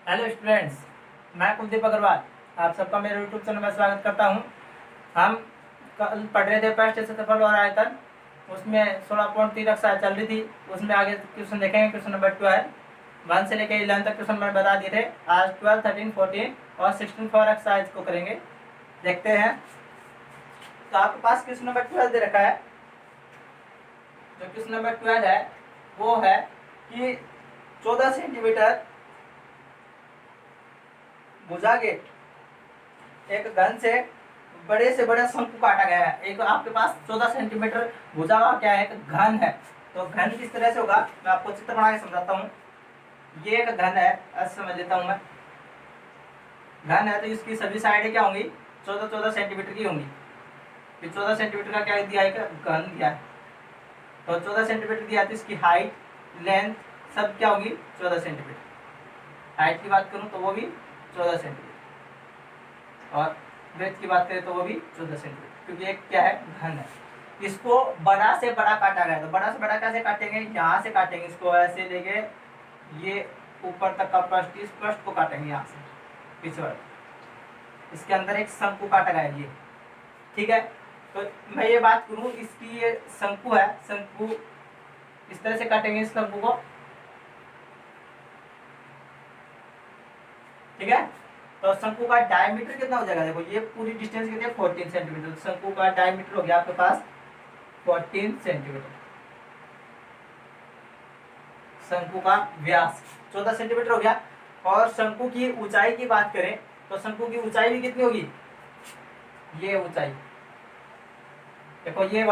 Hello students, मैं कुलदीप अग्रवाल आप सबका मेरे यूट्यूब चैनल में स्वागत करता हूं। हम कल पढ़ रहे थे पृष्ठ क्षेत्रफल और आयतन। उसमें 16.3 एक्सरसाइज चल रही थी। उसमें आगे क्वेश्चन देखेंगे। क्वेश्चन नंबर 12 1 से लेकर 11 तक क्वेश्चन मैंने बता दिए थे। आज 12, 13, 14 और 16 4 एक्सरसाइज को करेंगे। देखते हैं। तो आपके पास क्वेश्चन नंबर 12 दे रखा है। जो क्वेश्चन नंबर 12 है वो है कि 14 सेंटीमीटर भुजा के एक घन से बड़ा शंकु काटा गया है। एक आपके पास 14 सेंटीमीटर भुजा का क्या है, एक घन है। तो घन किस तरह से होगा, मैं आपको चित्र बना के समझाता हूँ। ये एक घन है, ऐसे समझ लेता हूँ मैं। घन है तो इसकी सभी साइडें क्या होंगी, 14-14 सेंटीमीटर की होंगी। फिर 14 सेंटीमीटर का क्या दिया है, घन दिया है। तो 14 सेंटीमीटर दिया तो इसकी हाइट, लेंथ सब क्या होगी, 14 सेंटीमीटर। हाइट की बात करूँ तो वो भी 14 सेंटीमीटर और ब्रेथ की बात करें तो वो भी 14 सेंटीमीटर, क्योंकि एक क्या है, घन है। इसको बड़ा से बड़ा काटा गया। तो बड़ा से बड़ा कैसे काटेंगे, यहाँ से काटेंगे। इसको ऐसे लेके ये ऊपर तक का पृष्ठ, इस पृष्ठ को काटेंगे यहाँ से पिछड़। इसके अंदर एक शंकु काटा गया ये, ठीक है। तो मैं ये बात करूँ, इसकी ये शंकु है, शंकु इस तरह से काटेंगे इस शंकु को, ठीक है। तो शंकु का डायमीटर कितना हो जाएगा, देखो ये पूरी डिस्टेंस कितनी है, 14 सेंटीमीटर। तो शंकु का डायमीटर हो गया आपके पास 14 सेंटीमीटर। शंकु का व्यास 14 सेंटीमीटर हो गया। और शंकु की ऊंचाई की बात करें तो शंकु की ऊंचाई भी कितनी होगी, ये ऊंचाई देखो, ये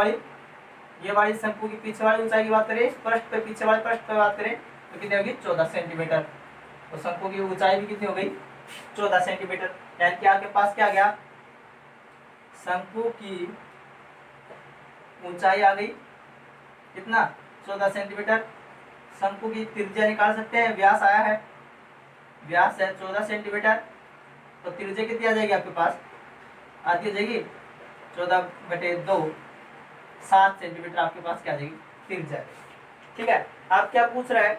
वाली शंकु की पीछे वाली ऊंचाई की बात करें, पृष्ठ पे पीछे वाले पृष्ठ पे बात करें तो कितनी होगी, 14 सेंटीमीटर। तो शंकु की ऊंचाई भी कितनी हो गई, 14 सेंटीमीटर। यानी कि आपके पास क्या गया, शंकु की ऊंचाई आ गई कितना, 14 सेंटीमीटर। शंकु की त्रिज्या निकाल सकते हैं, व्यास आया है, व्यास है 14 सेंटीमीटर। तो त्रिज्या कितनी आ जाएगी आपके पास, आती जाएगी 14/2, 7 सेंटीमीटर आपके पास क्या आ जाएगी, त्रिज्या। ठीक है। आप क्या पूछ रहे हैं,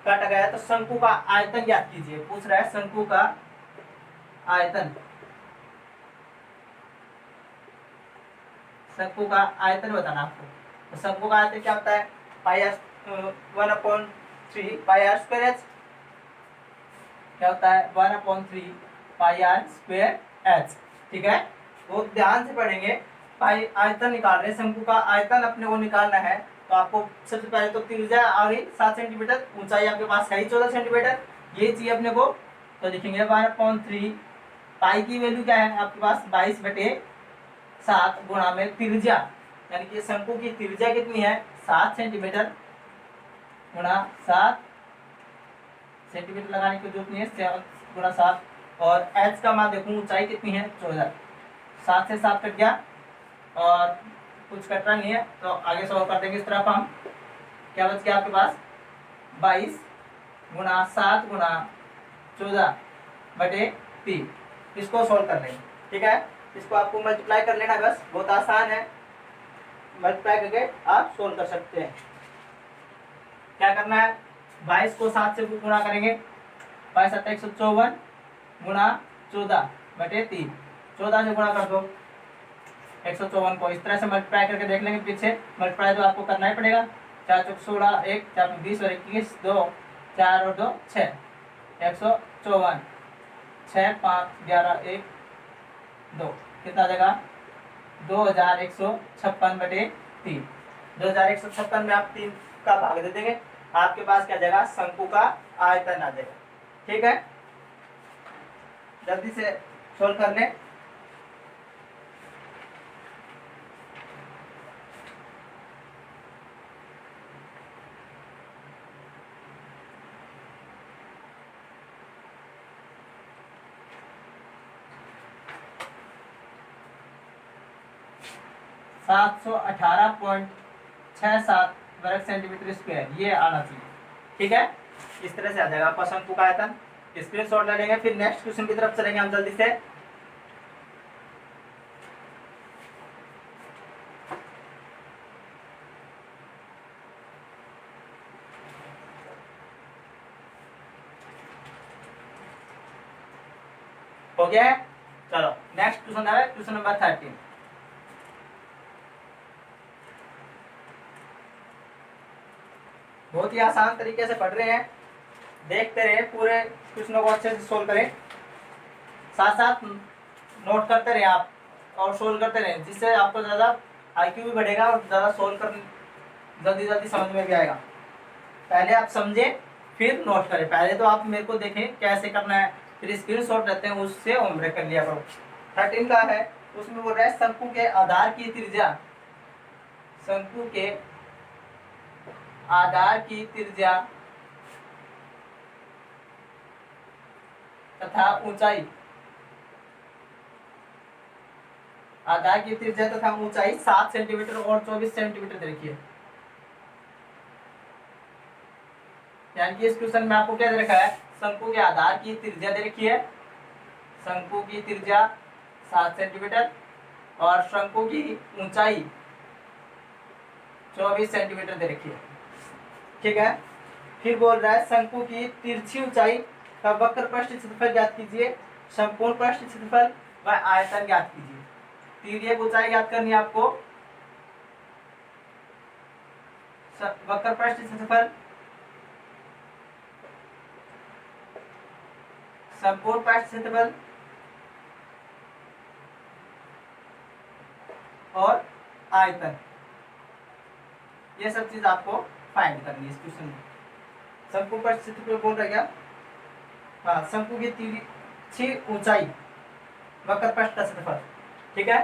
काटा गया है तो शंकु का आयतन ज्ञात कीजिए। पूछ रहा है शंकु का आयतन, शंकु का आयतन बताना आपको। तो शंकु का आयतन क्या होता है, pi r 1/3 pi r square h. क्या होता है, 1/3 पाई आर स्क्वायर एच, ठीक है। वो ध्यान से पढ़ेंगे। पाई आयतन निकाल रहे, शंकु का आयतन अपने को निकालना है। तो आपको सबसे पहले तो त्रिज्या आ गई 7 सेंटीमीटर, ऊंचाई आपके पास है 14 सेंटीमीटर, ये चाहिए अपने को। तो लिखेंगे 1/3, पाई की वैल्यू क्या है आपके पास, 22/7 गुणा में त्रिज्या, यानी कि शंकु की त्रिज्या कितनी है, 7 सेंटीमीटर गुणा 7 सेंटीमीटर लगाने की जरूरत नहीं है, 7 गुणा 7। और एच का मान देखूं, ऊंचाई कितनी है, 14। 7 से 7 कट गया और कुछ कटना नहीं है, तो आगे सॉल्व कर देंगे इस तरफ हम। क्या बच गया आपके पास, 22 गुणा 7 गुणा 14/3। इसको सॉल्व कर लेंगे, ठीक है। इसको आपको मल्टीप्लाई कर लेना, बस बहुत आसान है, मल्टीप्लाई करके आप सोल्व कर सकते हैं। क्या करना है, 22 को 7 से गुणा करेंगे, 22 7 154 गुणा 14/3, 14 से गुणा कर दो 154 को। इस तरह से मल्टीप्लाई करके देख लेंगे। पीछे मल्टीप्लाई तो आपको करना ही पड़ेगा। 4 चौक 16, 1 4 20 और 21, 2 4 और 2 6, 154, 6 5 11 1 2, कितना आ जाएगा, 2156/3। 2156 में आप 3 का भाग दे देंगे, आपके पास क्या जाएगा, शंकु का आयतन आ जाएगा, ठीक है। जल्दी से सोल्व कर लें। सात 718.67 वर्ग सेंटीमीटर स्क्वायर ये आना चाहिए, ठीक है। इस तरह से आ जाएगा आपका शंकु का आयतन। स्क्रीनशॉट ले लेंगे, फिर नेक्स्ट क्वेश्चन की तरफ चलेंगे हम जल्दी से। हो गया है। चलो नेक्स्ट क्वेश्चन है क्वेश्चन नंबर 13। बहुत ही आसान तरीके से पढ़ रहे हैं, देखते रहे, पूरे क्वेश्चनों को अच्छे से सोल्व करें, साथ साथ नोट करते रहे आप और सोल्व करते रहे, जिससे आपको ज़्यादा आईक्यू भी बढ़ेगा और ज़्यादा सोल्व कर जल्दी जल्दी समझ में भी आएगा। पहले आप समझें फिर नोट करें, पहले तो आप मेरे को देखें कैसे करना है, फिर स्क्रीनशॉट रहते हैं उससे होमवर्क कर लिया करो। 13 का है, उसमें बोल रहा है शंकु के आधार की त्रिज्या, शंकु के आधार की त्रिज्या तथा ऊंचाई, आधार की त्रिज्या तथा ऊंचाई 7 सेंटीमीटर और 24 सेंटीमीटर दे रखी है। यानी कि इस क्वेश्चन में आपको क्या दे रखा है, शंकु के आधार की त्रिज्या दे रखी है, शंकु की त्रिज्या 7 सेंटीमीटर और शंकु की ऊंचाई 24 सेंटीमीटर दे रखी है। ठीक है, फिर बोल रहा है शंकु की तिरछी ऊंचाई का वक्र पृष्ठ क्षेत्रफल ज्ञात कीजिए, संपूर्ण पृष्ठ क्षेत्रफल व आयतन ज्ञात कीजिए। तिर्यक ऊंचाई ज्ञात करनी है आपको, वक्र पृष्ठ क्षेत्रफल, संपूर्ण पृष्ठ क्षेत्रफल और आयतन, ये सब चीज आपको फाइंड करनी है इस क्वेश्चन में। शंकु पृष्ठ क्षेत्रफल बोल रहा है क्या, हाँ, शंकु की तिरछी ऊंचाई वक्र पृष्ठ का क्षेत्रफल। ठीक है,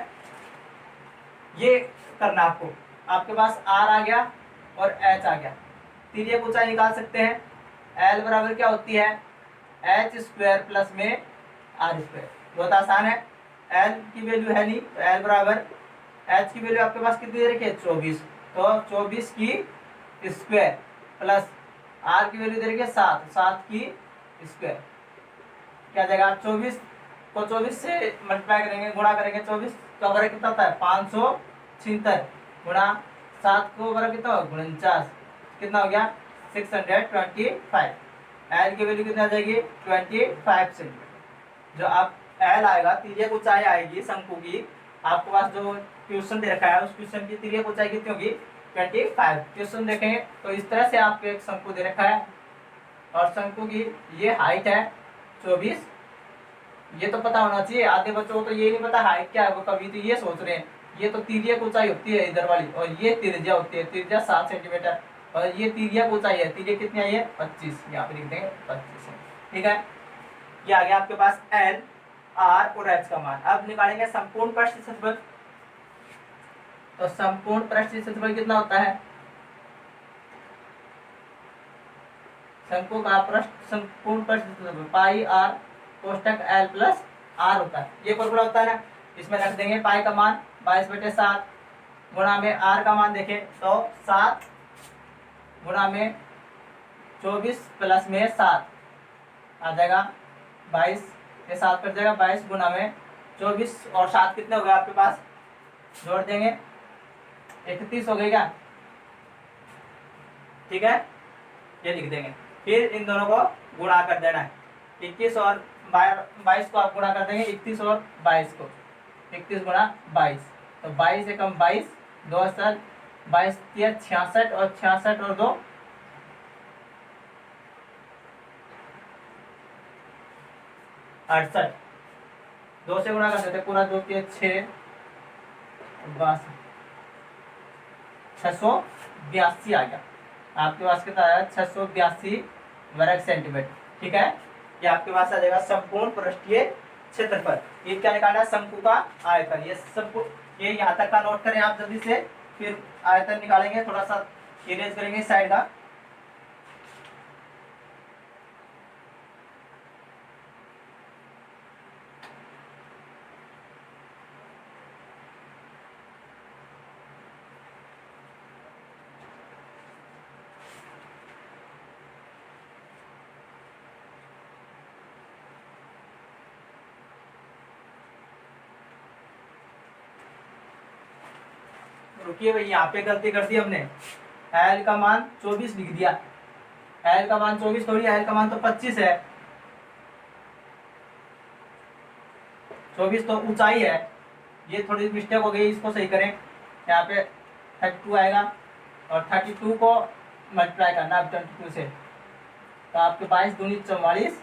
ये करना आपको, आपके पास आर आ गया और एच आ गया, तिर्यक ऊंचाई निकाल सकते हैं। एल बराबर क्या होती है, एच स्क्वायर प्लस में आर स्क्वायर, बहुत आसान है। एल की वैल्यू है नहीं तो एल बराबर, एच की वैल्यू आपके पास कितनी दे रखी है 24, तो 24 की स्क्वायर प्लस आर की वैल्यू दे रखी है 7, 7 की स्क्वायर, क्या जाएगा 24 को 24 से मल्टीप्लाई करेंगे, गुणा करेंगे, 24 का वर्ग कितना होता है 576 गुणा 7 को वर्ग कितना होगा 49, कितना हो गया 625। एल की वैल्यू कितना आ जाएगी 25 सेंटीमीटर। जो आप एल आएगा, तिर्यक ऊंचाई आएगी शंकु की, आपके पास जो क्वेश्चन दे रखा है उस क्वेश्चन की तिर्यक ऊंचाई कितनी होगी 25। क्वेश्चन देखेंगे तो इस तरह से आपको एक शंकु दे रखा है और शंकु की ये हाइट है 24, ये तो पता होना चाहिए, आधे बच्चों को तो ये नहीं पता हाइट क्या है, वो कभी तो ये सोच रहे हैं ये तो तिर्यक ऊंचाई होती है इधर वाली और ये त्रिज्या होती है, त्रिज्या 7 सेंटीमीटर और ये तिर्यक ऊंचाई है, तिर्यक कितनी आई है 25, यहाँ पे लिख देंगे 25 है। ठीक है, ये आ गया आपके पास एल, आर और एच का मान। अब निकालेंगे संपूर्ण पृष्ठ क्षेत्रफल, तो संपूर्ण पृष्ठ क्षेत्रफल कितना होता है, शंकु का पृष्ठ संपूर्ण पृष्ठ क्षेत्रफल पाई आर कोष्टक एल प्लस आर होता है, ये फॉर्मूला होता है ना, इसमें रख देंगे पाई का मान 22/7 गुणा में आर का मान देखें तो 7 गुणा में 24 प्लस में 7 आ जाएगा 22, ये 7 कट जाएगा, 22 गुणा में 24 और 7 कितने हो गए आपके पास, जोड़ देंगे 31 हो गए क्या। ठीक है, ये लिख देंगे, फिर इन दोनों को गुणा कर देना है, 21 और 22 को आप गुणा कर देंगे 31 और 22 को, 31 गुणा 22 तो 22 एकम 22, 2 7 22 3 66 और 66 और 2 68, 2 से गुणा कर देते पूरा, 2 3 6 682 आ गया आपके पास, कितना आया 682 वर्ग सेंटीमीटर। ठीक है, ये आपके पास आ जाएगा संपूर्ण पृष्ठीय क्षेत्रफल। ये क्या निकालना है, शंकु का आयतन, ये सबको ये यहाँ तक का नोट करें आप जल्दी से, फिर आयतन निकालेंगे, थोड़ा सा इरेज करेंगे साइड का। रुकिए भाई, यहाँ पे गलती कर दी हमने, एल का मान 24 लिख दिया, एल का मान 24 थोड़ी, एल का मान तो 25 है, 24 तो ऊंचाई है, ये थोड़ी मिस्टेक हो गई, इसको सही करें। यहाँ पे 32 आएगा और 32 को मल्टीप्लाई करना अब 22 से, तो आपके 22 दूनी 44,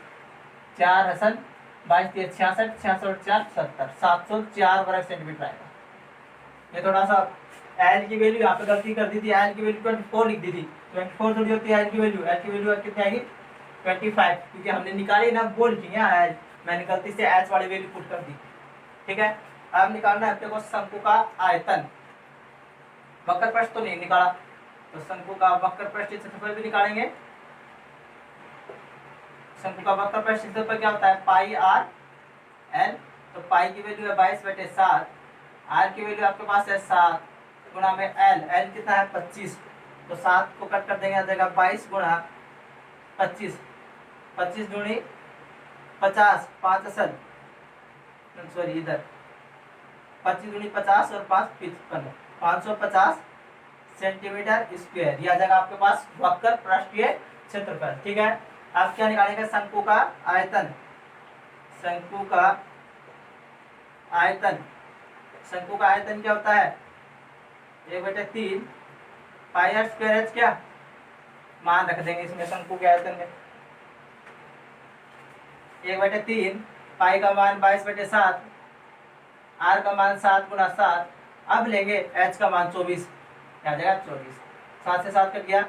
4 हसन 22 3 66, 66 और 4 70, 704 वर्ग सेंटीमीटर आएगा। ये थोड़ा सा एल की वैल्यू यहाँ पे गलती कर दी थी, एल की वैल्यू 24 लिख दी थी, 24 थोड़ी होती है एल की वैल्यू, एल की वैल्यू कितनी आएगी 25, क्योंकि हमने निकाली ना वो लिखेंगे एल, मैंने गलती से एच वाली वैल्यू पुट कर दी। ठीक है, अब निकालना है अपने को शंकु का आयतन। वक्र पृष्ठ तो नहीं निकाला, तो शंकु का वक्र पृष्ठ क्षेत्रफल भी निकालेंगे। शंकु का वक्र पृष्ठ क्षेत्रफल क्या होता है, पाई आर एल, तो पाई की वैल्यू है 22/7, आर की वैल्यू आपके पास है 7 गुणा में एल, एल कितना है 25, तो 7 को कट कर देंगे, आ जाएगा 22 गुणा 25, 25 दूनी 50, 5 असल सॉरी इधर 25 दूनी 50 और 5 55, 550 सेंटीमीटर स्क्वायर, यह आ जाएगा आपके पास वक्र पृष्ठीय क्षेत्रफल। ठीक है, आप क्या निकालेंगे, शंकु का आयतन। शंकु का आयतन, शंकु का आयतन क्या होता है, 1/3 पाई आर स्क्वायर एच, क्या मान रख देंगे इसमें शंकु के आयतन में, 1/3 पाई का मान 22/7, आर का मान 7 गुणा 7, अब लेंगे एच का मान 24, क्या जाएगा 24, 7 से 7 कट गया,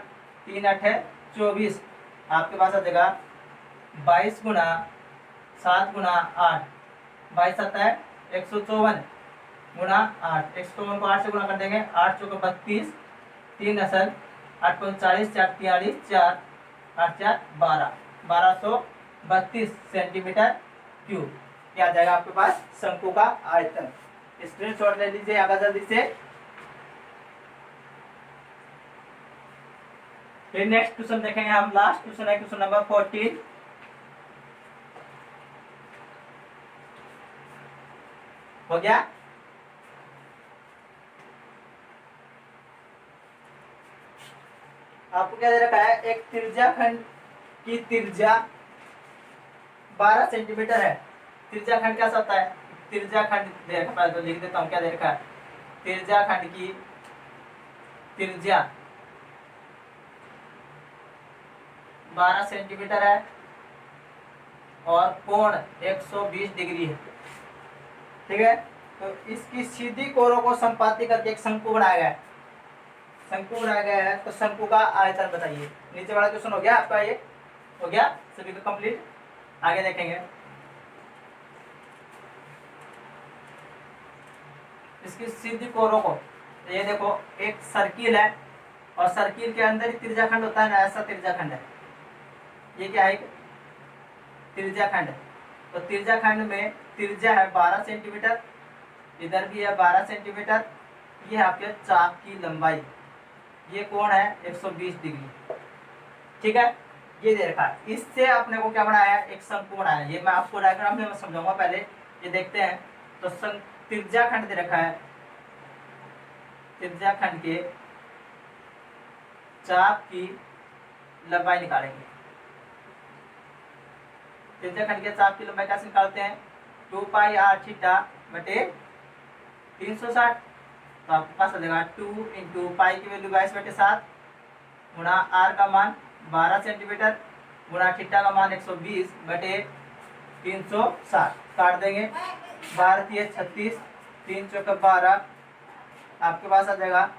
3 8 है 24, आपके पास आ जाएगा 22 गुणा 7 गुणा 8, 22 आता है 154 गुणा 8, 154 को 8 से गुणा कर देंगे, 8 चौके 32, 3 असल 8 पंच 40, 4 43, 4 8 4 12, 1232 सेंटीमीटर क्यूब, क्या आ जाएगा आपके पास शंकु का आयतन। स्क्रीनशॉट ले लीजिए आगे जल्दी से। फिर नेक्स्ट क्वेश्चन देखेंगे हम, लास्ट क्वेश्चन है क्वेश्चन नंबर 14। हो गया, आपको क्या दे रखा है, एक त्रिज्या खंड की त्रिज्या 12 सेंटीमीटर है। त्रिज्या खंड कैसा होता है, त्रिज्या खंड दे रखा है, तो लिख देता हूँ क्या दे रखा है, त्रिज्या खंड की त्रिज्या 12 सेंटीमीटर है और कोण 120 डिग्री है। ठीक है, तो इसकी सीधी कोणों को संपाती करके एक शंकु बनाया गया है, शंकु बनाया गया है, तो शंकु का आयतन बताइए। नीचे वाला क्वेश्चन हो गया आपका, ये हो गया सभी का कंप्लीट। आगे देखेंगे, इसकी सीधी कोणों को, ये देखो एक सर्किल है और सर्किल के अंदर ही त्रिज्याखंड होता है ना, ऐसा त्रिज्याखंड है, ये क्या है, त्रिज्याखंड। तो त्रिज्याखंड में त्रिज्या है 12 सेंटीमीटर, इधर भी है 12 सेंटीमीटर, ये है आपके चाप की लंबाई, ये कोण है 120 डिग्री। ठीक है, ये दे रखा है, इससे अपने को क्या बनाया है, एक शंकु बनाया है। ये मैं आपको डायग्राम में समझाऊंगा, पहले ये देखते हैं। तो त्रिज्याखंड दे रखा है, त्रिज्याखंड के चाप की लंबाई निकालेंगे। त्रिज्याखंड के चाप की लंबाई कैसे निकालते हैं, 2 पाई आर थीटा बटे 360, तो आपके पास आ जाएगा 2 इंटू पाई की वैल्यू 22/7 गुणा आर का मान 12 सेंटीमीटर गुणा थीटा का मान 120 बटे 360, काट देंगे, 12 3 36, 3 चौके 12, आपके पास आ जाएगा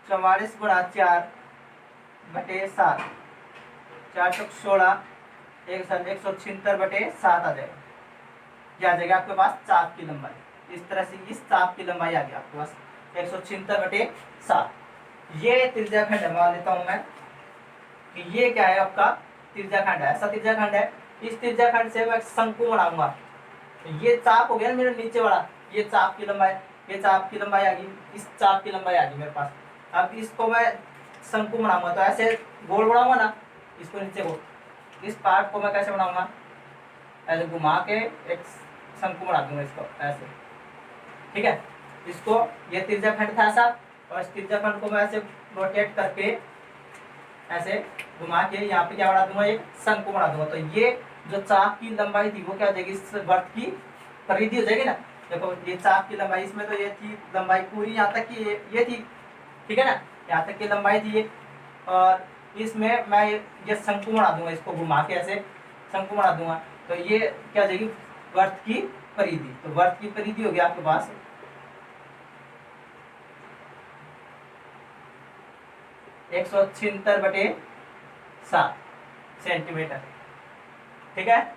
44 गुणा 4 बटे 7, 4 चौक 16, 176 बटे 7 आ जाएगा, क्या आ जाएगा आपके पास चाप की लंबाई। इस तरह से इस चाप की लंबाई आ गई आपके पास 176/7। ये त्रिज्याखंड है, मान लेता हूं मैं कि ये क्या है आपका त्रिज्याखंड है, ऐसा त्रिज्याखंड है। इस त्रिज्याखंड से मैं शंकु बनाऊंगा, ये चाप हो गया ना मेरा नीचे वाला, ये चाप की लंबाई, ये चाप की लंबाई आ गई, इस चाप की लंबाई आ गई मेरे पास। अब इसको मैं शंकु बनाऊंगा, तो ऐसे गोल बनाऊंगा ना इसको, नीचे को, इस पार्ट को मैं कैसे बनाऊंगा, ऐसे घुमा के एक शंकु बना दूंगा इसको ऐसे। ठीक है, इसको, ये त्रिज्याखंड था ऐसा, और इस त्रिज्याखंड को मैं ऐसे रोटेट करके ऐसे घुमा के यहाँ पे क्या बना दूंगा, एक शंकु बना दूंगा। तो ये जो चाप की लंबाई थी वो क्या हो जाएगी, इस वर्त की परिधि हो जाएगी ना। देखो ये चाप की लंबाई, इसमें तो ये थी लंबाई पूरी यहाँ तक की ये थी, ठीक है ना, यहाँ तक की लंबाई थी ये। और इसमें मैं ये शंकु बना दूंगा, इसको घुमा के ऐसे शंकु बना दूंगा, तो ये क्या हो जाएगी, वर्त की परिधि। तो वर्त की परिधि हो गया आपके पास 176/7 सेंटीमीटर, ठीक है।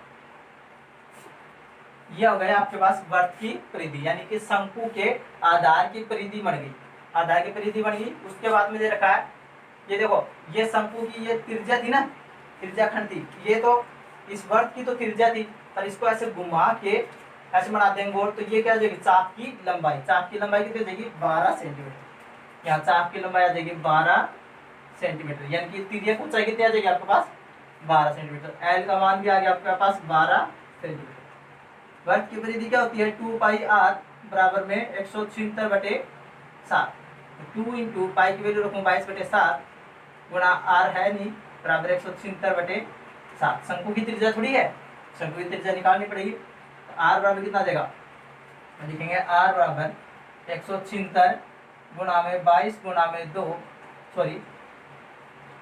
ये हो गया आपके पास वर्त की परिधि, यानी कि शंकु के आधार की परिधि बन गई, आधार की परिधि बन गई। उसके बाद में दे रखा है, ये देखो ये शंकु की ये त्रिज्या थी ना, त्रिज्या खंड थी, ये तो इस वर्त की तो त्रिज्या थी, और इसको ऐसे घुमा के ऐसे बना देंगे गोल, तो ये क्या हो जाएगी, चाप की लंबाई। चाप की लंबाई कितनी हो जाएगी, 12 सेंटीमीटर। यहाँ चाप की लंबाई आ जाएगी 12 सेंटीमीटर, यानी कि त्रिज्या की ऊंचाई कितनी आ जाएगी आपके पास, 12 सेंटीमीटर। एल का मान भी आ गया आपके पास 12 सेंटीमीटर। वर्त की परिधि क्या होती है, 2πr बराबर में 176/7। 2 इंटू पाई की वैल्यू रखूँ 22/7 गुणा r है नहीं, बराबर 176/7। शंकु की त्रिज्या थोड़ी है, शंकु की त्रिज्या निकालनी पड़ेगी। r बराबर कितना आ जाएगा, लिखेंगे r बराबर 176 गुणा में 22 गुणा में 2, सॉरी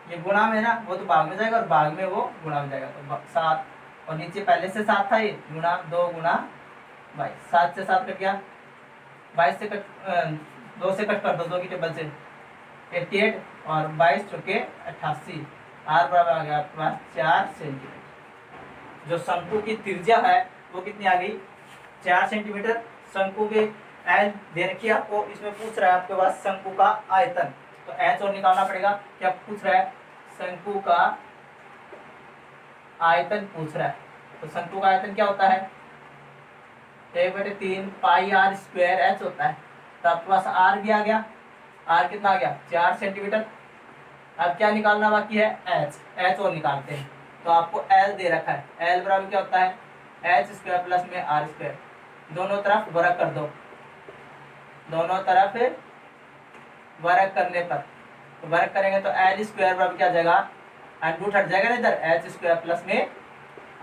ये गुणा में ना, वो तो भाग में जाएगा और भाग में वो गुणा में जाएगा, तो 7, और नीचे पहले से 7 था, ये गुणा 2 गुणा 22, 7 से 7 कट गया, 22 से कट 2 से कट कर दो, 2 की टेबल से 88 और 22 चौके 88, r बराबर आ गया आपके पास 4 सेंटीमीटर। जो शंकु की त्रिज्या है वो कितनी आ गई, 4 सेंटीमीटर। शंकु के एल दे रखी है आपको, इसमें पूछ रहा है आपके पास शंकु का आयतन, तो एच और निकालना पड़ेगा। क्या पूछ रहा है, शंकु का आयतन पूछ रहा है, तो शंकु का आयतन क्या होता है, 1/3 पाई r स्क्वायर एच होता है। तो आपके पास r भी आ गया, r कितना आ गया, 4 सेंटीमीटर। अब क्या निकालना बाकी है, एच और निकालते हैं। तो आपको एल दे रखा है, एल बराबर क्या होता है, एच स्क्वायर प्लस में आर स्क्वायर, दोनों तरफ वर्ग कर दो, दोनों तरफ वर्ग करने पर, तो वर्ग करेंगे तो एल स्क्वायर बराबर क्या आ जाएगा, रूट हट जाएगा ना इधर, एच स्क्वायर प्लस में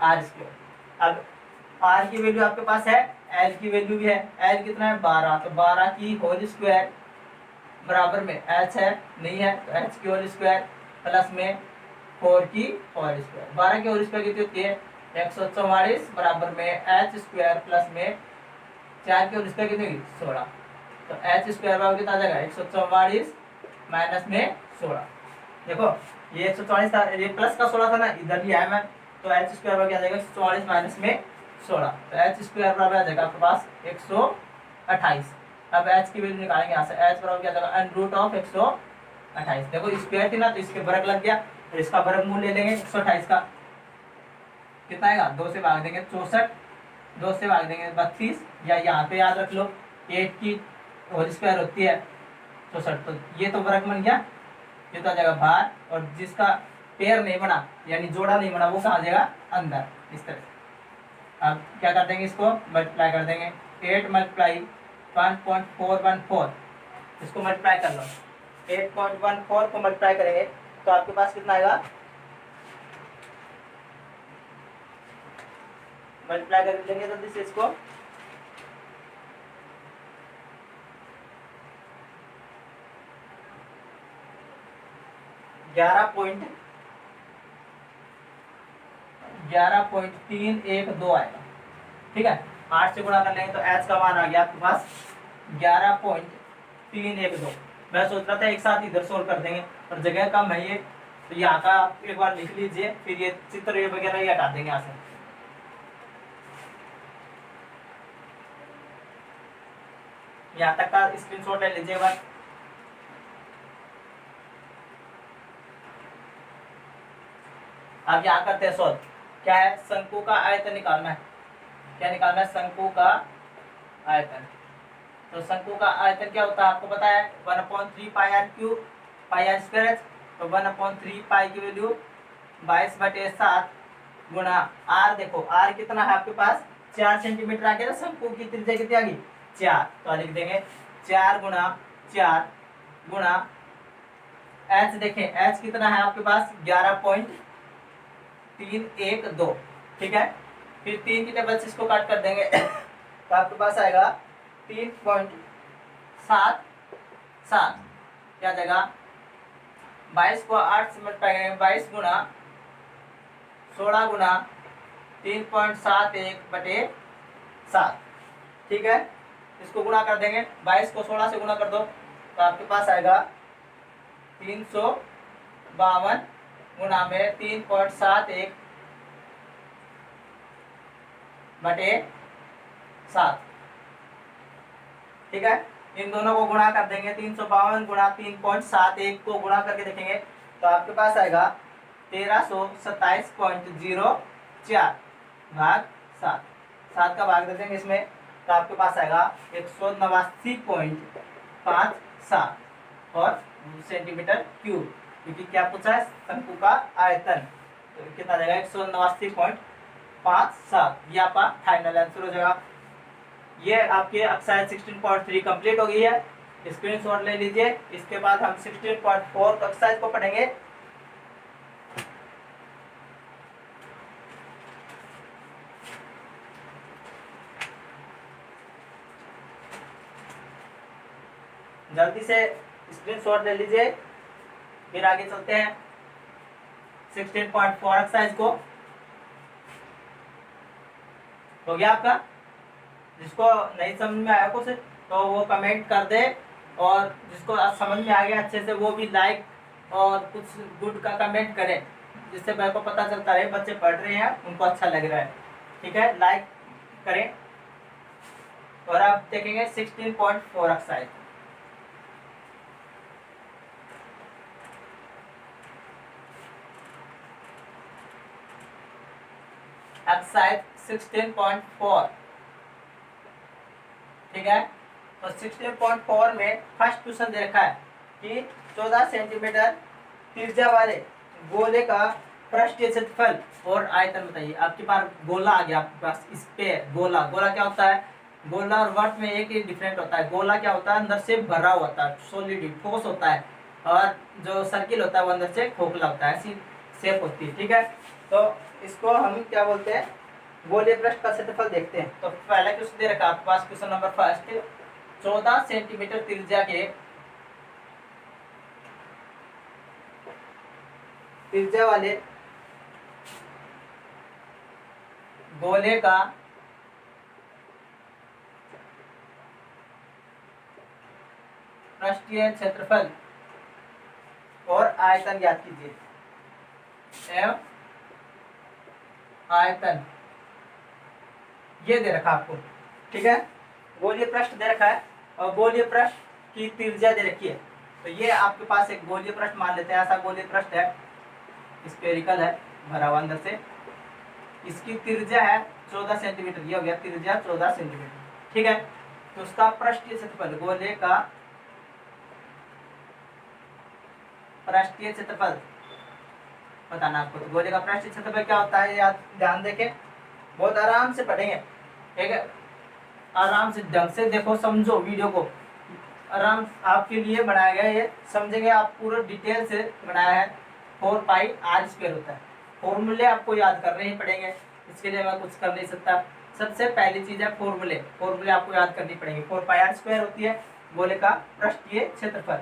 आर स्क्वायर। अब आर की वैल्यू आपके पास है, एल की वैल्यू भी है, एल कितना है 12, तो 12 की होल स्क्वायर बराबर में एच है नहीं है, तो एच की होल स्क्वायर प्लस में 4 की होल स्क्वायर, 12 की होल स्क्वायर कितनी होती है 144 बराबर में एच स्क्वायर प्लस में 4 की होल स्क्वायर कितनी होगी 16, तो एच स्क्वायर बराबर कितना आ जाएगा 144 माइनस में 16। देखो ये 144 था, ये प्लस का 16 था ना, इधर लिया है मैं, तो एच स्क्वायर बराबर क्या आ जाएगा 144 माइनस में 16, तो एच स्क्वायर बराबर आ जाएगा आपके पास 128। अब एच की वैल्यू निकालेंगे यहाँ से, एच बराबर क्या आ जाएगा अंडर ऑफ 128। देखो स्क्वायर थी ना, तो इसके वर्ग लग गया, तो इसका वर्गमूल ले लेंगे 128 का, कितना आएगा 2 से भाग देंगे 64, 2 से भाग देंगे 32, या यहाँ पे याद रख लो 8 की होल स्क्वायर होती है 64, तो ये तो वर्ग बन गया, ये तो आ जाएगा बाहर, और जिसका पेयर नहीं बना यानी जोड़ा नहीं बना वो कहाँ आ जाएगा अंदर, इस तरह से। अब क्या कर देंगे, इसको मल्टीप्लाई कर देंगे, 8 मल्टीप्लाई 1.414, इसको मल्टीप्लाई कर लो, 8.14 को मल्टीप्लाई करेंगे तो आपके पास कितना आएगा, मल्टीप्लाई कर देंगे जल्दी से इसको, ग्यारह पॉइंट 312 आएगा, ठीक है। 8 से गुणा कर लेंगे तो एच का मान आ गया आपके पास 11.312। मैं सोच रहा था एक साथ इधर सोल्व कर देंगे, और जगह कम है ये, तो यहाँ का आप एक बार लिख लीजिए, फिर ये चित्र ये वगैरह ये हटा देंगे यहाँ से। यहाँ तक का स्क्रीनशॉट ले लीजिए एक बार। अब यहाँ करते हैं सॉल्व, क्या है, शंकु का आयतन निकालना है, क्या निकालना है, शंकु का आयतन। तो शंकु का आयतन क्या होता है आपको पता है, 1/3 pi r cube pi r square, तो 1/3 पाई की वैल्यू 22/7 गुणा आर, देखो आर कितना है आपके पास 4 सेंटीमीटर आ गया ना, शंकु की त्रिज्या कितनी आ गई 4, तो लिख देंगे 4 गुणा 4 गुणा एच, देखें एच कितना है आपके पास 11.312, ठीक है। फिर 3 की टेबल से इसको काट कर देंगे तो आपके पास आएगा 3.77। क्या जगह 22 को 8 से मल्टीप्लाई करेंगे, 22 गुना 16 गुना 3.71/7। ठीक है, इसको गुणा कर देंगे, 22 को 16 से गुणा कर दो तो आपके पास आएगा 352 गुना में 3.71/7। ठीक है, इन दोनों को गुणा कर देंगे, 352 गुणा 3.71 को गुणा करके देखेंगे तो आपके पास आएगा 1327.04 भाग 7। 7 का भाग दे देंगे इसमें तो आपके पास आएगा 189.57 और सेंटीमीटर क्यूब, क्योंकि क्या पूछा है, शंकु का आयतन। तो कितना जाएगा 189.57। ये आपका फाइनल आंसर हो जाएगा। ये आपके एक्सरसाइज 16.3 कंप्लीट हो गई है, स्क्रीनशॉट ले लीजिए। इसके बाद हम 16.4 एक्सरसाइज को पढ़ेंगे। जल्दी से स्क्रीनशॉट ले लीजिए, फिर आगे चलते हैं 16.4 एक्सरसाइज को। हो गया आपका? जिसको नहीं समझ में आया कुछ तो वो कमेंट कर दे, और जिसको समझ में आ गया अच्छे से वो भी लाइक और कुछ गुड का कमेंट करे, जिससे मेरे को पता चलता रहे बच्चे पढ़ रहे हैं, उनको अच्छा लग रहा है। ठीक है, लाइक करें। और आप देखेंगे 16.4 एक्सरसाइज। एक्सरसाइज 16.4। ठीक है, तो 16.4 में फर्स्ट क्वेश्चन दे रखा है कि 14 सेंटीमीटर त्रिज्या वाले गोले का पृष्ठीय क्षेत्रफल और आयतन बताइए। आपके पास गोला आ गया, आपके पास इस पे गोला। गोला क्या होता है? गोला और वर्त में एक ही डिफरेंट होता है। गोला क्या होता है? अंदर से भरा होता है, सॉलिड ठोस होता है, और जो सर्किल होता है वो अंदर से खोखला होता है, ऐसी शेप होती है। ठीक है, तो इसको हम क्या बोलते हैं? गोलीय पृष्ठ का क्षेत्रफल देखते हैं। तो पहला क्वेश्चन दे रखा आपके पास, क्वेश्चन नंबर फर्स्ट, 14 सेंटीमीटर त्रिज्या वाले गोले का पृष्ठीय क्षेत्रफल और आयतन ज्ञात कीजिए। एवं आयतन ये दे रखा आपको। ठीक है, गोलीय पृष्ठ दे रखा है और गोलीय पृष्ठ की त्रिज्या दे रखी है। तो ये आपके पास एक गोलीय पृष्ठ मान लेते हैं। ऐसा गोलीय पृष्ठ है, स्फेरिकल है, भरा हुआ अंदर से। इसकी त्रिज्या है 14 सेंटीमीटर। ये हो गया त्रिज्या 14 सेंटीमीटर। ठीक है, तो उसका पृष्ठीय क्षेत्रफल, गोले का पृष्ठीय क्षेत्रफल बताना आपको। तो गोले का पृष्ठीय क्षेत्रफल क्या होता है, याद ध्यान देके बहुत आराम से पढ़ेंगे। ठीक है, आराम से ढंग से देखो, समझो वीडियो को। आराम आपके लिए बनाया गया, ये समझेंगे आप, पूरा डिटेल से बनाया है। 4πr² होता है। फॉर्मूले आपको याद करने ही पड़ेंगे, इसके लिए मैं कुछ कर नहीं सकता। सबसे पहली चीज है फॉर्मूले। फॉर्मूले आपको याद करनी पड़ेंगे। 4πr² होती है गोले का पृष्ठीय क्षेत्रफल।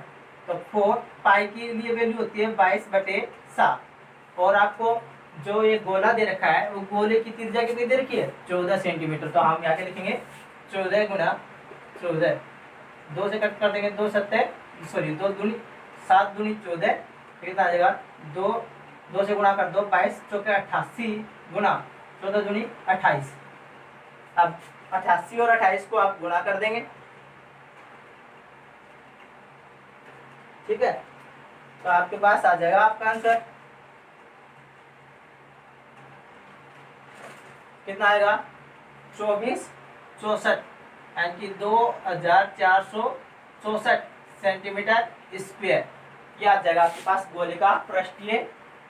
तो 4π की लिए वैल्यू होती है 22/7। और आपको जो ये गोला दे रखा है वो गोले की त्रिज्या कितनी दे रखी है? 14 सेंटीमीटर। तो हम यहाँ के लिखेंगे 14 गुना 14, 2 से कट कर देंगे, 2 दूनी 7 दूनी 14, कितना आ जाएगा? 2 से गुणा कर दो, 22 चौके 88 गुना 14 दूनी 28। अब 88 और 28 को आप गुणा कर देंगे। ठीक है, तो आपके पास आ जाएगा आपका आंसर। कितना आएगा? 2464, यानी कि 2464 सेंटीमीटर स्क्वायर। ये आ जाएगा आपके पास गोले का पृष्ठीय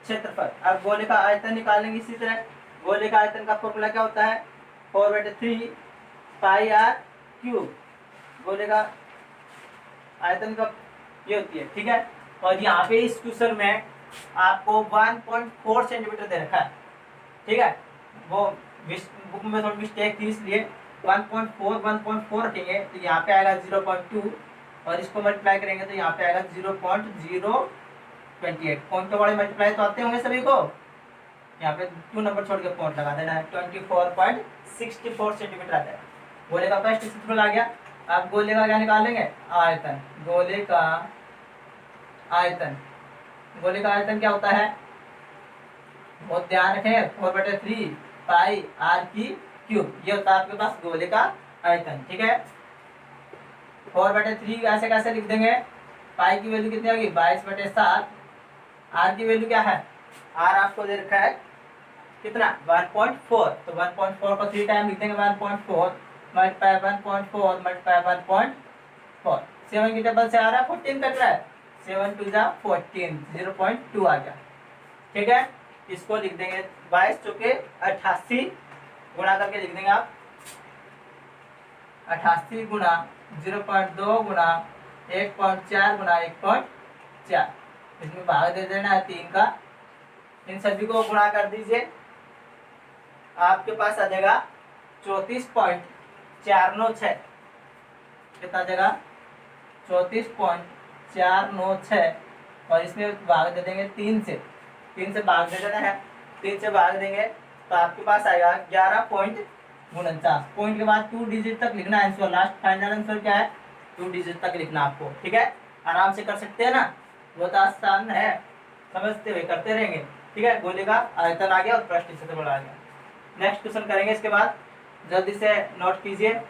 क्षेत्रफल। अब गोले का आयतन निकालेंगे इसी तरह। गोले का आयतन का फॉर्मूला क्या होता है? 4/3πr³। गोले का आयतन का ये होती है। ठीक है, और यहाँ पे इस क्वेश्चन में आपको 1.4 सेंटीमीटर दे रखा है। ठीक है, वो बुक में थोड़ी मिस्टेक थी इसलिए 1.4 रखेंगे तो यहाँ पे आएगा 0.2 और इसको मल्टीप्लाई करेंगे तो यहाँ पे आएगा 0.028। पॉइंट के बड़े मल्टीप्लाई तो आते होंगे सभी को, यहाँ पे 2 नंबर छोड़ के पॉइंट लगा देना है। 24.64 सेंटीमीटर आता है। गोले का पृष्ठ क्षेत्रफल आ गया। आप गोले का क्या निकालेंगे? आयतन। गोले का आयतन, गोले का आयतन क्या होता है? बहुत ध्यान रखें, 4/3 पाई आर की क्यूब, ये होता है आपके पास गोले का आयतन। ठीक है, 4/3 ऐसे कैसे लिख देंगे? पाई की वैल्यू कितनी होगी? 22/7। आर की वैल्यू क्या है? आर आपको दे रखा है कितना? 1.4। तो 1.4 को 3 टाइम लिख देंगे। 1.4 मल्टीप्लाई 1.4 मल्टीप्लाई 1.4। 7 की टेबल से आ रहा है 14 कट रहा है। 7 2 जा 14, 0.2 आ गया। ठीक है, इसको लिख देंगे 22 चौके 88 गुणा करके लिख देंगे आप 88 गुणा 0.2 गुणा 1.4 गुणा 1.4। इसमें भाग दे देना है 3 का। इन सभी को गुणा कर दीजिए, आपके पास आ जाएगा 34.496। कितना जगह? 34.496 और इसमें भाग दे देंगे 3 से। 3 से भाग दे देना है। 3 से भाग देंगे तो आपके पास आएगा 11.49। पॉइंट के बाद 2 डिजिट तक लिखना है आंसर। लास्ट फाइनल आंसर क्या है? 2 डिजिट तक लिखना आपको। ठीक है, आराम से कर सकते हैं ना, बहुत आसान है, समझते हुए करते रहेंगे। ठीक है, गोले का आयतन आ गया और पृष्ठ क्षेत्रफल आ गया। नेक्स्ट क्वेश्चन करेंगे इसके बाद, जल्दी से नोट कीजिए।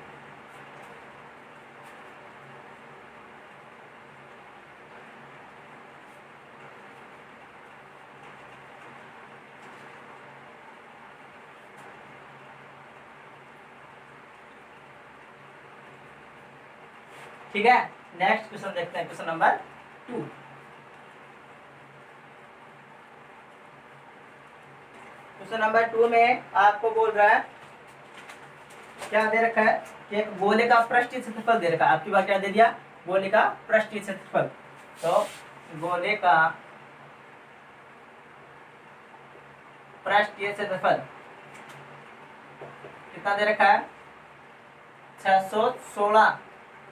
ठीक है, नेक्स्ट क्वेश्चन देखते हैं, क्वेश्चन नंबर 2। क्वेश्चन नंबर 2 में आपको बोल रहा है, क्या दे रखा है कि एक गोले का पृष्ठीय क्षेत्रफल दे रखा है। आपकी बात क्या दे दिया? गोले का पृष्ठीय क्षेत्रफल। तो गोले का पृष्ठीय क्षेत्रफल कितना दे रखा है? 616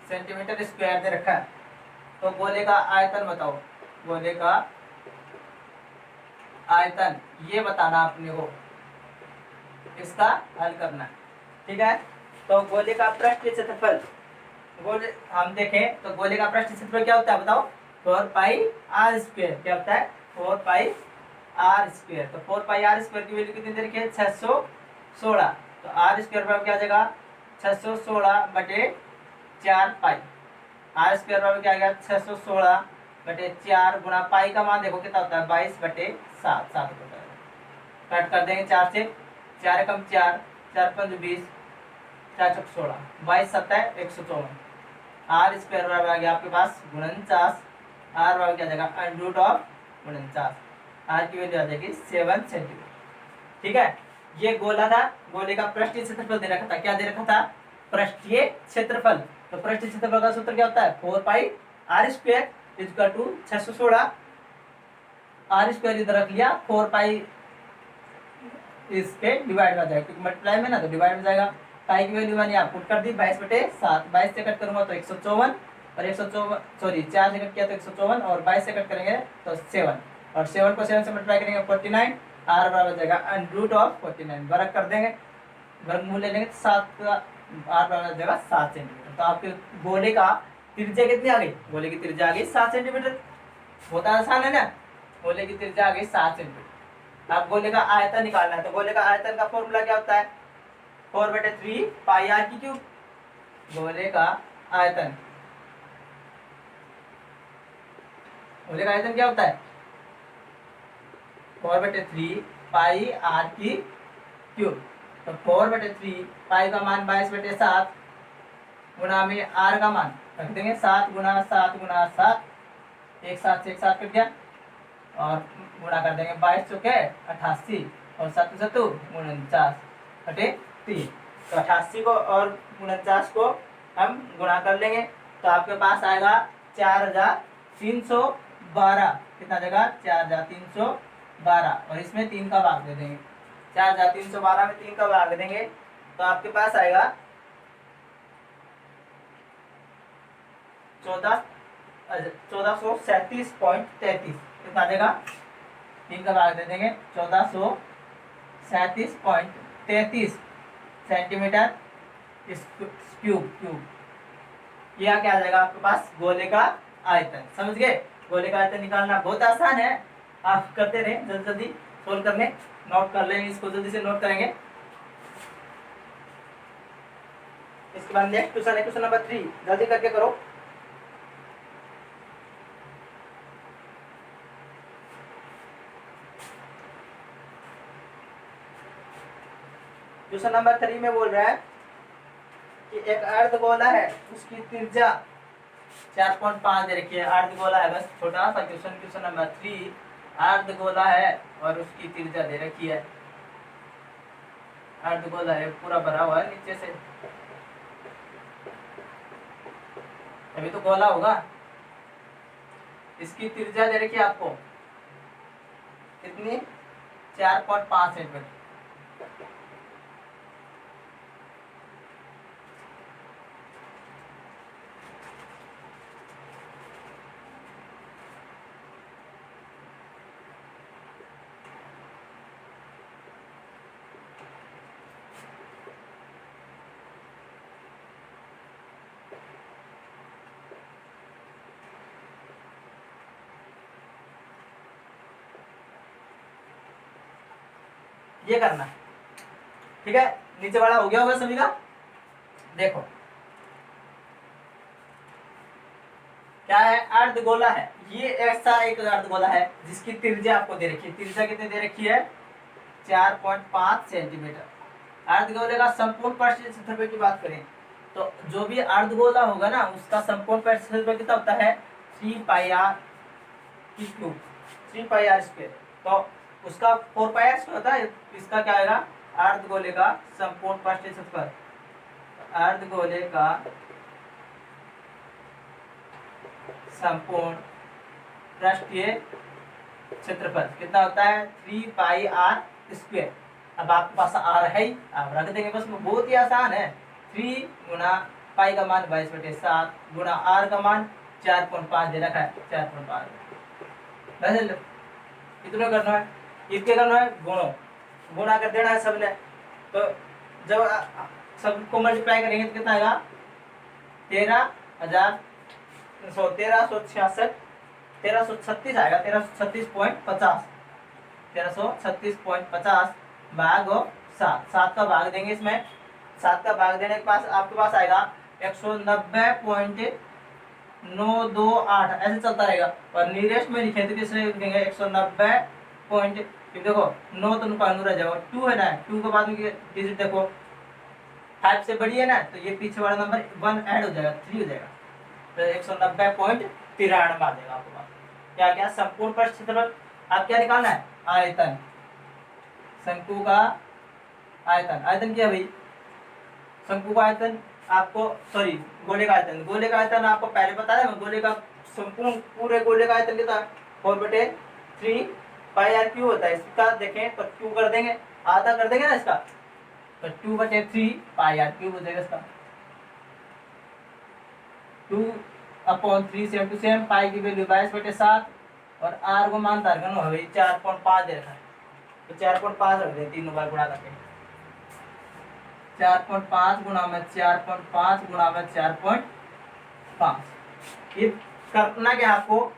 सेंटीमीटर स्क्वायर दे रखा है। तो गोले का आयतन बताओ। गोले का आयतन ये बताना अपने को, इसका हल करना है। ठीक है, तो गोले का पृष्ठीय क्षेत्रफल, गोले हम देखें तो गोले का पृष्ठीय क्षेत्रफल क्या होता है बताओ? 4πr²। क्या होता है? 4πr²। तो 4πr² की वैल्यू कितनी दे रखी है? 616। तो r² बराबर क्या आ जाएगा? 616/4 पाई। r² बराबर क्या आ गया? 616/4 गुणा पाई का मान देखो कितना होता है? 22/7। 7 होता है। कट कर देंगे 4 से, 4 एकम 4, 4 पंच 20, 4 चौक 16, 22 7 154। r² बराबर आ गया आपके पास 49। r बराबर क्या आ जाएगा? √49। r की वैल्यू आ जाएगी 7 सेंटीमीटर। ठीक है, ये गोला था, गोले का पृष्ठीय क्षेत्रफल दे रखा था। क्या दे रखा था? पृष्ठीय क्षेत्रफल। तो पृष्ठीय क्षेत्रफल का सूत्र क्या होता है? 4πr² equal to 616। r² इधर रख लिया, 4π इस पे डिवाइड हो जाएगा, क्योंकि मल्टीप्लाई में ना तो डिवाइड हो जाएगा। पाई की वैल्यू मैंने यहाँ पुट कर दी 22/7। 22 से कट करूंगा तो 154 और 154 सॉरी 4 से कट किया तो 154 और 22 से कट करेंगे तो 7 और 7 को 7 से मल्टीप्लाई करेंगे 49। r बराबर जाएगा √49। वर्ग कर देंगे, वर्गमूल ले लेंगे तो 7 का r बराबर जाएगा 7 सेंटीमीटर। तो आपके गोले का त्रिज्या कितनी आ गई? गोले की त्रिज्या आ गई 7 सेंटीमीटर। बहुत आसान है ना, गोले की त्रिज्या आ गई 7 सेंटीमीटर। अब गोले का आयतन निकालना है। तो गोले का आयतन का फॉर्मूला क्या होता है? 4/3 पाई आर की क्यूब। गोले का आयतन, गोले का आयतन क्या होता है? 4/3 पाई आर की क्यूब। तो 4/3 पाई का मान 22/7 गुणा में आर का मान रख देंगे 7 गुणा 7 गुणा 7, एक साथ से एक साथ कट गया और गुणा कर देंगे 22 चौके 88 और 7 7 49/3। तो 88 को और 49 को हम गुणा कर लेंगे तो आपके पास आएगा 4312। कितना जगह? 4312 और इसमें 3 का भाग दे देंगे 4312 में 3 का भाग देंगे तो आपके पास आएगा 1437.33। कितना देगा? 3 का भाग दे देंगे 1437.33 सेंटीमीटर क्यूब। यह क्या आ जाएगा आपके पास? गोले का आयतन। समझ गए? गोले का आयतन निकालना बहुत आसान है, आप करते रहे, जल्दी जल्दी सोल्व कर लें, नोट कर लेंगे, इसको जल्दी से नोट करेंगे। इसके बाद नेक्स्ट क्वेश्चन है क्वेश्चन नंबर 3, जल्दी करके करो। क्वेश्चन नंबर 3 में बोल रहा है कि एक अर्धगोला है, उसकी त्रिज्या 4.5 दे रखी है। अर्धगोला है, बस छोटा सा क्वेश्चन, क्वेश्चन नंबर 3, अर्धगोला है और उसकी त्रिज्या दे रखी है। अर्धगोला है, पूरा भरा हुआ है नीचे से, अभी तो गोला होगा। इसकी त्रिज्या दे रखी है आपको कितनी? 4.5 सेंटीमीटर। ये करना, ठीक है? नीचे वाला हो गया होगा सभी का। देखो क्या है, अर्धगोला है, ये ऐसा एक अर्धगोला है जिसकी त्रिज्या आपको दे रखी है। त्रिज्या कितनी दे रखी है? 4.5 सेंटीमीटर। अर्धगोले का संपूर्ण पृष्ठीय क्षेत्रफल की बात करें तो जो भी अर्धगोला होगा ना, उसका संपूर्ण पृष्ठीय क्षेत्रफल कितना होता है? 3 pi r cube, 3 pi r square. तो उसका 4 पाई आर स्क्वायर होता है। इसका क्या आएगा? अर्धगोले का संपूर्ण पृष्ठीय क्षेत्रफल, अर्धगोले का संपूर्ण पृष्ठीय क्षेत्रफल कितना होता है? 3 पाई आर स्क्वायर। अब आपके पास आर है ही, आप रख देंगे बस, बहुत ही आसान है। 3 गुना पाई का मान 22/7 गुना आर का मान 4.5 दे रखा है, 4.5 कितना करना है? इसके करना है गुणा कर देना है सबने। तो जब सबको मल्टीप्लाई करेंगे तो कितना आएगा? 1336 आएगा, 1336.50, 1336.50 भाग 7, 7 का भाग देंगे इसमें। 7 का भाग देने के पास आपके पास आएगा 190.928, ऐसे चलता रहेगा। और नियरेस्ट में लिखे तो किसने लिखेंगे? 190. देखो 9 तो नुकसान रह जाएगा, 2 है ना, 2 के बाद में डिजिट देखो 5 से बड़ी है ना, तो ये पीछे वाला नंबर 1 ऐड हो जाएगा, 3 हो जाएगा, तो 190.93 आ जाएगा आपके पास। क्या क्या? संपूर्ण पृष्ठ क्षेत्रफल। आप क्या निकालना है? आयतन, शंकु का आयतन। आयतन क्या भाई? शंकु का आयतन आपको, सॉरी गोले का आयतन, गोले का आयतन आपको पहले पता है। गोले का संपूर्ण पूरे गोले का आयतन कितना? 4/3 पाई आर क्यूब होता है। इसका देखें तो क्यू कर देंगे, आधा कर देंगे ना इसका, तो 2/3 पाई आर क्यूब हो जाएगा इसका। 2/3 सेम टू सेम, पाई की वैल्यू 22/7 और आर को मान धार करना है 4.5 दे रखा है, तो 4.5 रख दें, तीनों बार गुणा करके 4.5 गुणा में 4.5 गुणा में 4.5। ये करना क्या आपको?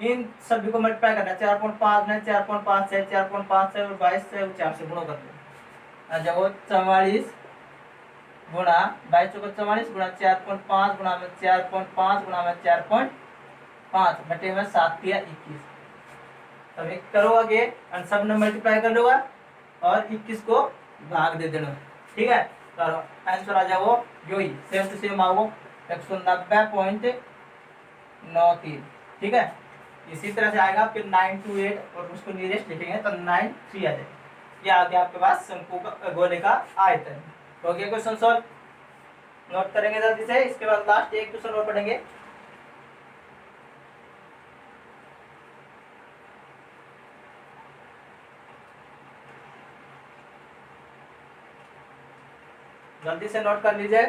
इन सभी को मल्टीप्लाई करना है। 4.5 में 4.5 से 4.5 से और 22 से 4 से गुणा कर दो। जब 44 गुणा 22 चौका 44 गुणा 4.5 गुणा में 4.5 गुणा में 4.5 बटे में 7 या 21। तब एक करो आगे और सब ने मल्टीप्लाई कर लोगा और 21 को भाग दे देना, ठीक है? तो आंसर आ जाओ जो ही सेम टू सेम आओ 190.93, ठीक है? इसी तरह से आएगा, फिर 928 और उसको नियरेस्ट लिखेंगे तो 93 आ जाएगा। ये आ गया आपके पास शंकु का गोले का आयतन। हो गया क्वेश्चन सॉल्व, नोट करेंगे जल्दी से। इसके बाद लास्ट एक क्वेश्चन और पढ़ेंगे। जल्दी से नोट कर लीजिए।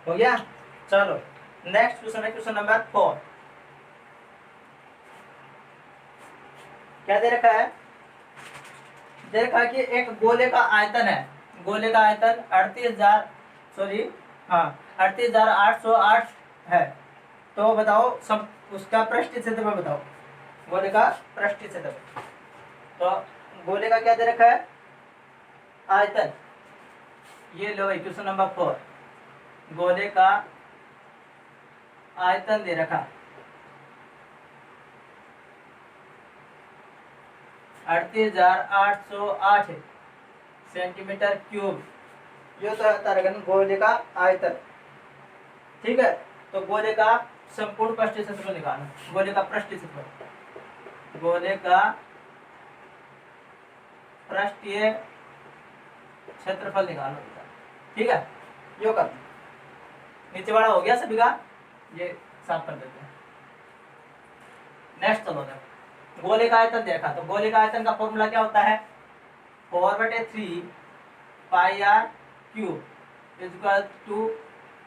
हो गया? चलो नेक्स्ट क्वेश्चन है क्वेश्चन नंबर 4। क्या दे रखा है? दे रखा है कि एक गोले का आयतन है, गोले का आयतन 38,808 है। तो बताओ सब उसका पृष्ठीय क्षेत्रफल बताओ, गोले का पृष्ठीय क्षेत्रफल। तो गोले का क्या दे रखा है? आयतन। ये लो क्वेश्चन नंबर 4, गोले का आयतन दे रखा 38,808 सेंटीमीटर क्यूब। ये तो है गोले का आयतन। ठीक है, तो गोले का संपूर्ण पृष्ठीय क्षेत्रफल निकालना, गोले का पृष्ठीय क्षेत्रफल, गोले का पृष्ठीय क्षेत्रफल निकालना। ठीक है, यो कर नीचे वाला हो गया सभी का, ये साफ कर देते हैं। नेक्स्ट चलो देखो, गोले का आयतन देखा, तो गोले का आयतन का फॉर्मूला क्या होता है? 4/3 पाई आर क्यूब इक्वल टू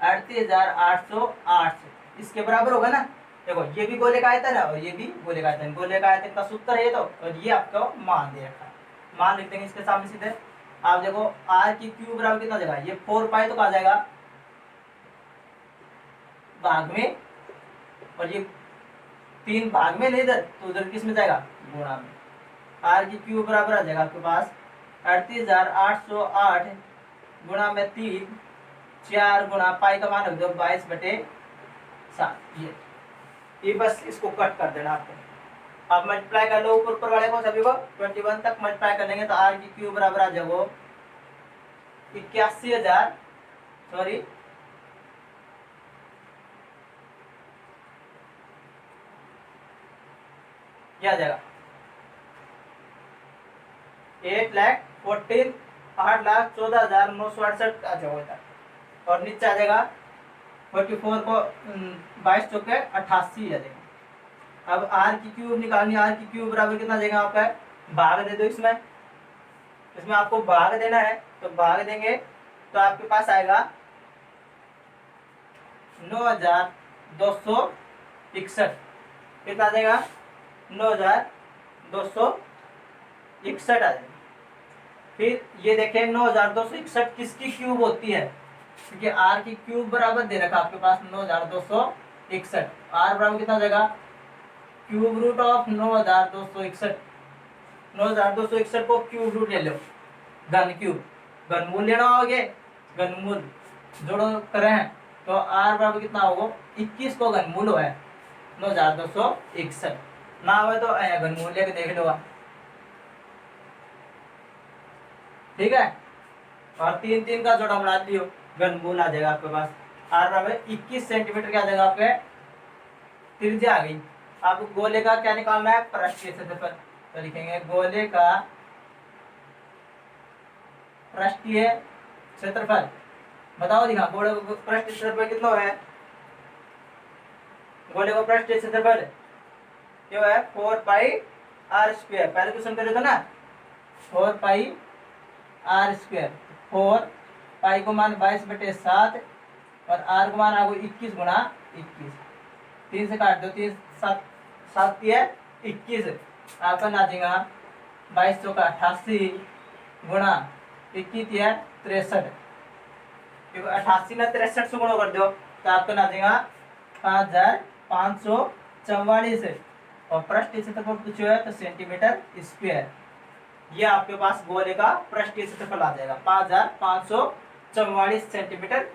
38,808। इसके बराबर होगा ना। देखो ये भी गोले का आयतन है और ये भी गोले का आयतन, गोले का आयतन का सूत्र है ये तो, और ये आपको मान दे रखा है। मान लिख देंगे इसके सामने सीधे। आप देखो आर की क्यूब बराबर कितना देगा? ये 4 पाई तो कहा जाएगा भाग में, और ये 3 भाग में नहीं इधर, तो उधर किस में जाएगा? गुणा में। आर की क्यूब बराबर आ जाएगा आपके पास 38,808 गुणा में 3, 4 गुणा पाई का मान रख दो 22/7। ये बस इसको कट कर देना आपको। अब मल्टीप्लाई कर लो ऊपर वाले को सभी को, 21 तक मल्टीप्लाई कर लेंगे तो आर की क्यूब बराबर आ जाएगा 81,000 सॉरी क्या आ जाएगा 8,14,968 आ जाएगा। और नीचे आ जाएगा 44 को 22 चौके 88 आ जाएगा। अब आर की क्यूब निकालनी, आर की क्यूब बराबर कितना देगा आपका? भाग दे दो इसमें, इसमें आपको भाग देना है, तो भाग देंगे तो आपके पास आएगा 9,261। कितना देगा? 9,261 आ जाएगा। फिर ये देखें 9,261 किसकी क्यूब होती है? क्योंकि आर की क्यूब बराबर दे रखा आपके पास 9,261। आर बराबर कितना जाएगा? Cube root of 9,261। 9,261 को क्यूब रूट ले लो, घन क्यूब, घनमूल लेना होगे, घनमूल जोड़ो करें तो आर बराबर कितना होगा? 21 को घनमूल हो है 9,261 ना हो तो घनमूल लेके देख लो। ठीक है, और 3 का जोड़ा बना लियो, घनमूल आ जाएगा आपके पास। आर बराबर 21 सेंटीमीटर क्या आ जाएगा आपके? त्रिज्या आ गई। अब गोले का क्या निकालना है? पृष्ठीय क्षेत्रफल। तो लिखेंगे गोले का पृष्ठीय क्षेत्रफल। बताओ दिखा, गोले को पृष्ठीय क्षेत्रफल कितना है? गोले को पृष्ठीय क्षेत्रफल क्यों है? 4 पाई आर स्क्वायर। पहले क्वेश्चन करे थे ना, 4 पाई आर स्क्वायर। 4 पाई को मान 22/7 और आर को मान आपको 21 गुणा 21। 3 से काट दो, 3 7 7 है 21। आपका ना देगा 22 चौका 88 गुणा 21 है 63। 88 में 63 से गुणा कर दो तो आपका ना देगा 5,544। और पृष्ठीय क्षेत्रफल पूछो है तो सेंटीमीटर स्क्वायर। ये आपके पास गोले का पृष्ठीय क्षेत्रफल आ जाएगा 5,544 सेंटीमीटर